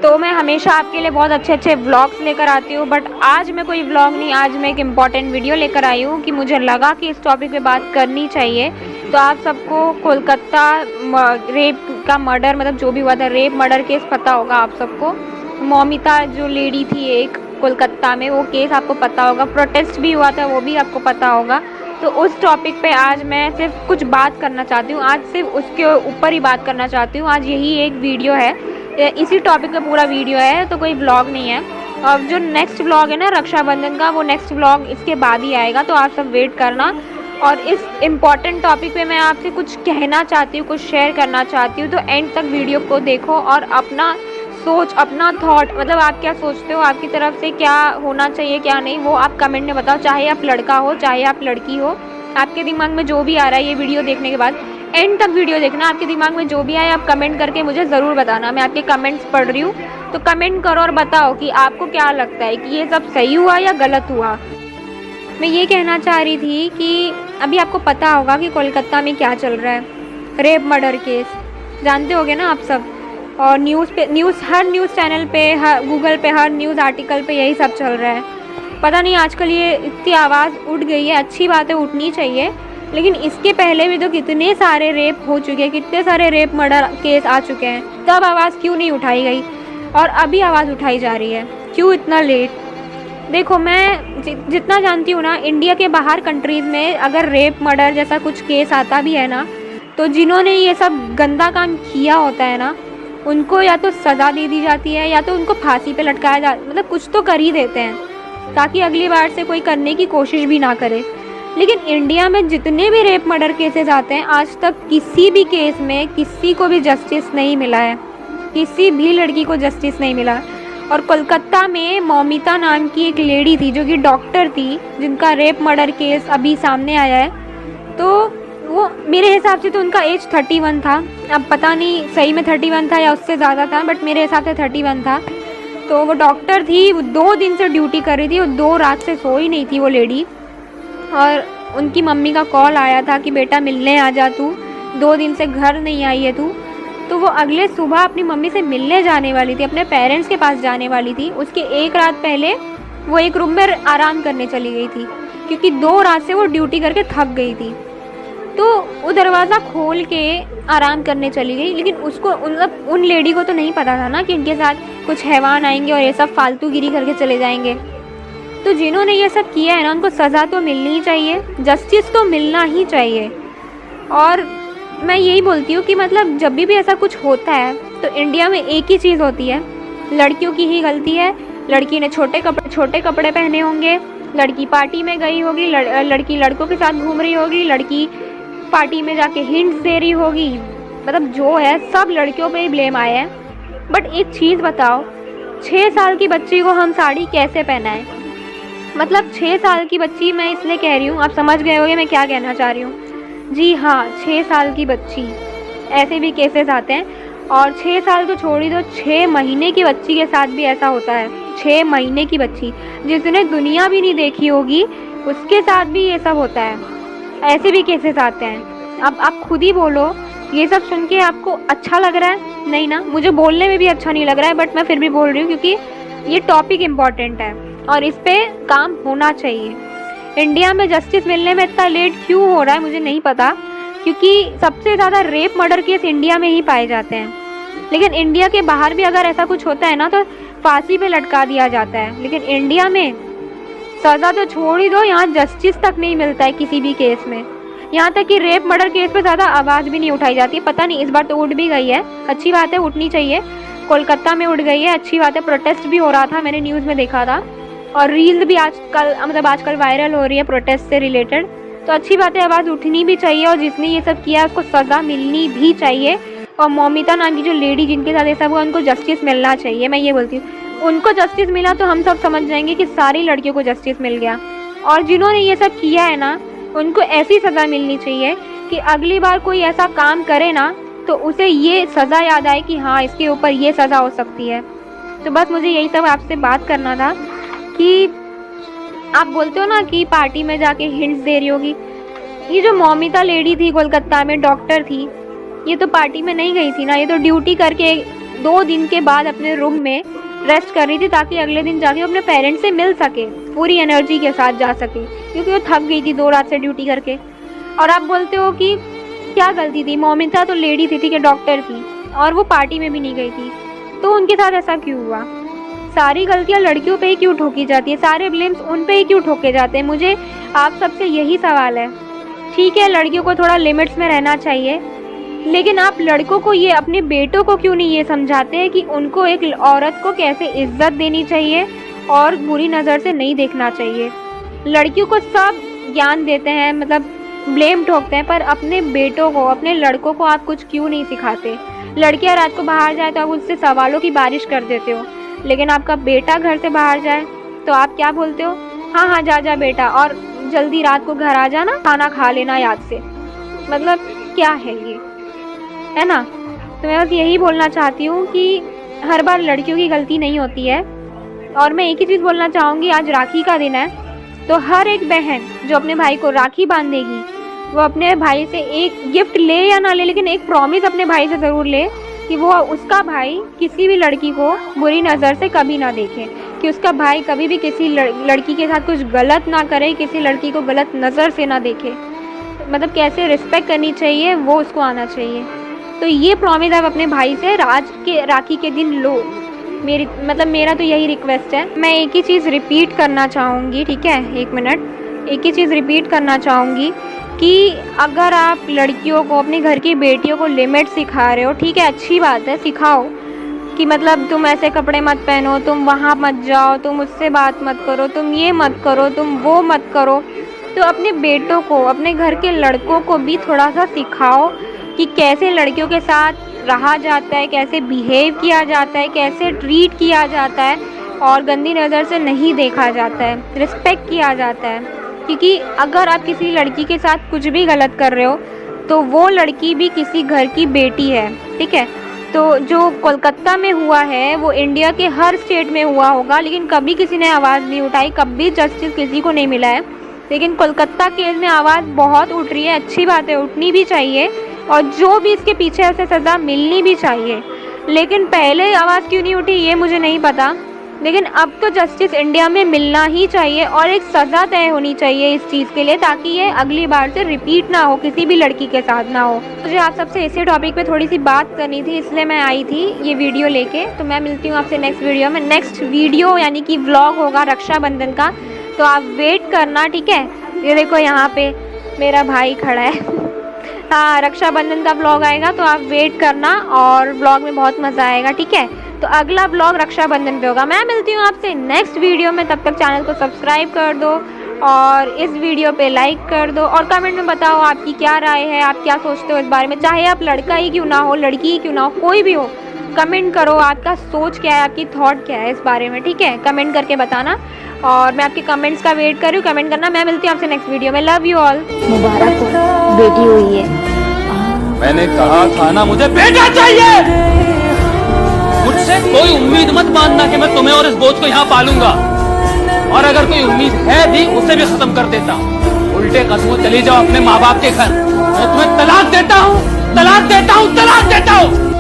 तो मैं हमेशा आपके लिए बहुत अच्छे अच्छे व्लॉग्स लेकर आती हूँ, बट आज मैं कोई व्लॉग नहीं, आज मैं एक इम्पॉर्टेंट वीडियो लेकर आई हूँ कि मुझे लगा कि इस टॉपिक पे बात करनी चाहिए। तो आप सबको कोलकाता रेप का मर्डर, मतलब जो भी हुआ था रेप मर्डर केस पता होगा आप सबको। मौमिता जो लेडी थी एक कोलकाता में, वो केस आपको पता होगा। प्रोटेस्ट भी हुआ था, वो भी आपको पता होगा। तो उस टॉपिक पे आज मैं सिर्फ कुछ बात करना चाहती हूँ, आज सिर्फ उसके ऊपर ही बात करना चाहती हूँ। आज यही एक वीडियो है, इसी टॉपिक का पूरा वीडियो है, तो कोई व्लॉग नहीं है। और जो नेक्स्ट व्लॉग है ना रक्षाबंधन का, वो नेक्स्ट व्लॉग इसके बाद ही आएगा, तो आप सब वेट करना। और इस इम्पॉर्टेंट टॉपिक पे मैं आपसे कुछ कहना चाहती हूँ, कुछ शेयर करना चाहती हूँ। तो एंड तक वीडियो को देखो और अपना सोच, अपना थॉट, मतलब आप क्या सोचते हो, आपकी तरफ से क्या होना चाहिए क्या नहीं, वो आप कमेंट में बताओ। चाहे आप लड़का हो चाहे आप लड़की हो, आपके दिमाग में जो भी आ रहा है ये वीडियो देखने के बाद एंड तक वीडियो देखना। आपके दिमाग में जो भी आए आप कमेंट करके मुझे ज़रूर बताना। मैं आपके कमेंट्स पढ़ रही हूँ, तो कमेंट करो और बताओ कि आपको क्या लगता है कि ये सब सही हुआ या गलत हुआ। मैं ये कहना चाह रही थी कि अभी आपको पता होगा कि कोलकाता में क्या चल रहा है, रेप मर्डर केस, जानते होगे ना आप सब। और न्यूज़ हर न्यूज़ चैनल पे, हर गूगल पे, हर न्यूज़ आर्टिकल पे यही सब चल रहा है। पता नहीं आजकल ये इतनी आवाज़ उठ गई है, अच्छी बात है, उठनी चाहिए। लेकिन इसके पहले भी तो कितने सारे रेप हो चुके हैं, कितने सारे रेप मर्डर केस आ चुके हैं, तब आवाज़ क्यों नहीं उठाई गई और अभी आवाज़ उठाई जा रही है, क्यों इतना लेट। देखो मैं जितना जानती हूँ ना, इंडिया के बाहर कंट्रीज़ में अगर रेप मर्डर जैसा कुछ केस आता भी है ना, तो जिन्होंने ये सब गंदा काम किया होता है ना, उनको या तो सज़ा दे दी जाती है या तो उनको फांसी पे लटकाया जा, मतलब कुछ तो कर ही देते हैं ताकि अगली बार से कोई करने की कोशिश भी ना करे। लेकिन इंडिया में जितने भी रेप मर्डर केसेस आते हैं, आज तक किसी भी केस में किसी को भी जस्टिस नहीं मिला है, किसी भी लड़की को जस्टिस नहीं मिला। और कोलकाता में मौमिता नाम की एक लेडी थी जो कि डॉक्टर थी, जिनका रेप मर्डर केस अभी सामने आया है। तो वो मेरे हिसाब से तो उनका एज 31 था, अब पता नहीं सही में 31 था या उससे ज़्यादा था, बट मेरे हिसाब से 31 था। तो वो डॉक्टर थी, वो 2 दिन से ड्यूटी कर रही थी, वो 2 रात से सोई नहीं थी वो लेडी। और उनकी मम्मी का कॉल आया था कि बेटा मिलने आ जा, तू 2 दिन से घर नहीं आई है तू। तो वो अगले सुबह अपनी मम्मी से मिलने जाने वाली थी, अपने पेरेंट्स के पास जाने वाली थी। उसके 1 रात पहले वो एक रूम में आराम करने चली गई थी, क्योंकि 2 रात से वो ड्यूटी करके थक गई थी। तो वो दरवाज़ा खोल के आराम करने चली गई, लेकिन उसको उन लेडी को तो नहीं पता था ना कि उनके साथ कुछ हैवान आएंगे और ये सब फालतूगिरी करके चले जाएंगे। तो जिन्होंने ये सब किया है ना, उनको सज़ा तो मिलनी ही चाहिए, जस्टिस तो मिलना ही चाहिए। और मैं यही बोलती हूँ कि मतलब जब भी ऐसा कुछ होता है तो इंडिया में एक ही चीज़ होती है, लड़कियों की ही गलती है। लड़की ने छोटे कपड़े पहने होंगे, लड़की पार्टी में गई होगी, लड़की लड़कों के साथ घूम रही होगी, लड़की पार्टी में जाके हिंट्स दे रही होगी, मतलब जो है सब लड़कियों पे ही ब्लेम आया है। बट एक चीज़ बताओ, 6 साल की बच्ची को हम साड़ी कैसे पहनाएं? मतलब 6 साल की बच्ची, मैं इसलिए कह रही हूँ, आप समझ गए होंगे मैं क्या कहना चाह रही हूँ। जी हाँ, 6 साल की बच्ची, ऐसे भी केसेस आते हैं। और 6 साल तो छोड़ ही दो, 6 महीने की बच्ची के साथ भी ऐसा होता है। 6 महीने की बच्ची जिसने दुनिया भी नहीं देखी होगी, उसके साथ भी ये सब होता है, ऐसे भी केसेस आते हैं। अब आप खुद ही बोलो, ये सब सुन के आपको अच्छा लग रहा है? नहीं ना, मुझे बोलने में भी अच्छा नहीं लग रहा है, बट मैं फिर भी बोल रही हूँ क्योंकि ये टॉपिक इम्पॉर्टेंट है और इस पे काम होना चाहिए। इंडिया में जस्टिस मिलने में इतना लेट क्यों हो रहा है मुझे नहीं पता, क्योंकि सबसे ज़्यादा रेप मर्डर केस इंडिया में ही पाए जाते हैं। लेकिन इंडिया के बाहर भी अगर ऐसा कुछ होता है ना, तो फांसी पे लटका दिया जाता है। लेकिन इंडिया में सज़ा तो छोड़ ही दो, यहाँ जस्टिस तक नहीं मिलता है किसी भी केस में। यहाँ तक कि रेप मर्डर केस पे ज़्यादा आवाज़ भी नहीं उठाई जाती है। पता नहीं, इस बार तो उठ भी गई है, अच्छी बात है, उठनी चाहिए। कोलकाता में उठ गई है, अच्छी बात है। प्रोटेस्ट भी हो रहा था, मैंने न्यूज़ में देखा था, और रील्स भी आजकल वायरल हो रही है प्रोटेस्ट से रिलेटेड। तो अच्छी बात है, आवाज़ उठनी भी चाहिए, और जिसने ये सब किया उसको सज़ा मिलनी भी चाहिए। और मौमिता नाम की जो लेडी जिनके साथ ये सब हुआ, उनको जस्टिस मिलना चाहिए। मैं ये बोलती हूँ, उनको जस्टिस मिला तो हम सब समझ जाएंगे कि सारी लड़कियों को जस्टिस मिल गया। और जिन्होंने ये सब किया है ना, उनको ऐसी सज़ा मिलनी चाहिए कि अगली बार कोई ऐसा काम करे ना, तो उसे ये सज़ा याद आए कि हाँ, इसके ऊपर ये सज़ा हो सकती है। तो बस मुझे यही सब आपसे बात करना था कि आप बोलते हो ना कि पार्टी में जाके हिंट्स दे रही होगी। ये जो मौमिता लेडी थी कोलकाता में, डॉक्टर थी, ये तो पार्टी में नहीं गई थी ना, ये तो ड्यूटी करके 2 दिन के बाद अपने रूम में रेस्ट कर रही थी ताकि अगले दिन जाके अपने पेरेंट्स से मिल सके, पूरी एनर्जी के साथ जा सके, क्योंकि वो थक गई थी 2 रात से ड्यूटी करके। और आप बोलते हो कि क्या गलती थी, मौमिता तो लेडी थी, ठीक है, डॉक्टर थी और वो पार्टी में भी नहीं गई थी, तो उनके साथ ऐसा क्यों हुआ? सारी गलतियां लड़कियों पे ही क्यों ठोकी जाती है, सारे ब्लेम्स उन पे ही क्यों ठोके जाते हैं? मुझे आप सबसे यही सवाल है। ठीक है, लड़कियों को थोड़ा लिमिट्स में रहना चाहिए, लेकिन आप लड़कों को ये, अपने बेटों को क्यों नहीं ये समझाते हैं कि उनको एक औरत को कैसे इज्जत देनी चाहिए और बुरी नज़र से नहीं देखना चाहिए। लड़कियों को सब ज्ञान देते हैं, मतलब ब्लेम ठोकते हैं, पर अपने बेटों को, अपने लड़कों को आप कुछ क्यों नहीं सिखाते? लड़कियां रात को बाहर जाए तो आप उससे सवालों की बारिश कर देते हो, लेकिन आपका बेटा घर से बाहर जाए तो आप क्या बोलते हो? हाँ हाँ जा जा बेटा, और जल्दी रात को घर आ जाना, खाना खा लेना याद से। मतलब क्या है ये, है ना? तो मैं बस यही बोलना चाहती हूँ कि हर बार लड़कियों की गलती नहीं होती है। और मैं एक ही चीज़ बोलना चाहूँगी, आज राखी का दिन है, तो हर एक बहन जो अपने भाई को राखी बांधेगी वो अपने भाई से एक गिफ्ट ले या ना ले, लेकिन एक प्रॉमिस अपने भाई से ज़रूर ले कि वो, उसका भाई किसी भी लड़की को बुरी नज़र से कभी ना देखे, कि उसका भाई कभी भी किसी लड़की के साथ कुछ गलत ना करे, किसी लड़की को गलत नज़र से ना देखे। मतलब कैसे रिस्पेक्ट करनी चाहिए वो उसको आना चाहिए। तो ये प्रॉमिस आप अपने भाई से राखी के दिन लो। मेरा तो यही रिक्वेस्ट है। मैं एक ही चीज़ रिपीट करना चाहूँगी, ठीक है, 1 मिनट, एक ही चीज़ रिपीट करना चाहूँगी कि अगर आप लड़कियों को, अपने घर की बेटियों को लिमिट सिखा रहे हो, ठीक है, अच्छी बात है, सिखाओ कि मतलब तुम ऐसे कपड़े मत पहनो, तुम वहाँ मत जाओ, तुम उससे बात मत करो, तुम ये मत करो, तुम वो मत करो। तो अपने बेटों को, अपने घर के लड़कों को भी थोड़ा सा सिखाओ कि कैसे लड़कियों के साथ रहा जाता है, कैसे बिहेव किया जाता है, कैसे ट्रीट किया जाता है और गंदी नज़र से नहीं देखा जाता है, रिस्पेक्ट किया जाता है। क्योंकि अगर आप किसी लड़की के साथ कुछ भी गलत कर रहे हो तो वो लड़की भी किसी घर की बेटी है, ठीक है। तो जो कोलकाता में हुआ है वो इंडिया के हर स्टेट में हुआ होगा, लेकिन कभी किसी ने आवाज़ नहीं उठाई, कभी जस्टिस किसी को नहीं मिला है। लेकिन कोलकाता केस में आवाज़ बहुत उठ रही है, अच्छी बात है, उठनी भी चाहिए, और जो भी इसके पीछे उसे सज़ा मिलनी भी चाहिए। लेकिन पहले आवाज़ क्यों नहीं उठी ये मुझे नहीं पता, लेकिन अब तो जस्टिस इंडिया में मिलना ही चाहिए और एक सज़ा तय होनी चाहिए इस चीज़ के लिए, ताकि ये अगली बार से रिपीट ना हो, किसी भी लड़की के साथ ना हो। मुझे आप सबसे इसी टॉपिक पे थोड़ी सी बात करनी थी, इसलिए मैं आई थी ये वीडियो लेके। तो मैं मिलती हूँ आपसे नेक्स्ट वीडियो में। नेक्स्ट वीडियो यानी कि व्लॉग होगा रक्षाबंधन का, तो आप वेट करना, ठीक है। ये देखो यहाँ पे मेरा भाई खड़ा है हाँ, रक्षाबंधन का व्लॉग आएगा तो आप वेट करना, और व्लॉग में बहुत मज़ा आएगा, ठीक है। तो अगला व्लॉग रक्षाबंधन पे होगा। मैं मिलती हूँ आपसे नेक्स्ट वीडियो में, तब तक चैनल को सब्सक्राइब कर दो और इस वीडियो पे लाइक कर दो, और कमेंट में बताओ आपकी क्या राय है, आप क्या सोचते हो इस बारे में। चाहे आप लड़का ही क्यों ना हो, लड़की ही क्यों ना हो, कोई भी हो, कमेंट करो, आपका सोच क्या है, आपकी थॉट क्या है इस बारे में, ठीक है। कमेंट करके बताना, और मैं आपके कमेंट्स का वेट कर रही हूँ, कमेंट करना। मैं मिलती हूँ आपसे नेक्स्ट वीडियो में। Love you all. मुबारक हो, बेटी हुई है। मैंने कहा था ना, मुझे बेटा चाहिए। मुझसे कोई उम्मीद मत मानना कि मैं तुम्हें और इस बोझ को यहाँ पालूंगा, और अगर कोई उम्मीद है भी उसे भी खत्म कर देता हूँ। उल्टे कदमों चली जाओ अपने माँ बाप के घर। मैं तुम्हें तलाक देता हूँ, तलाक देता हूँ, तलाक देता हूँ।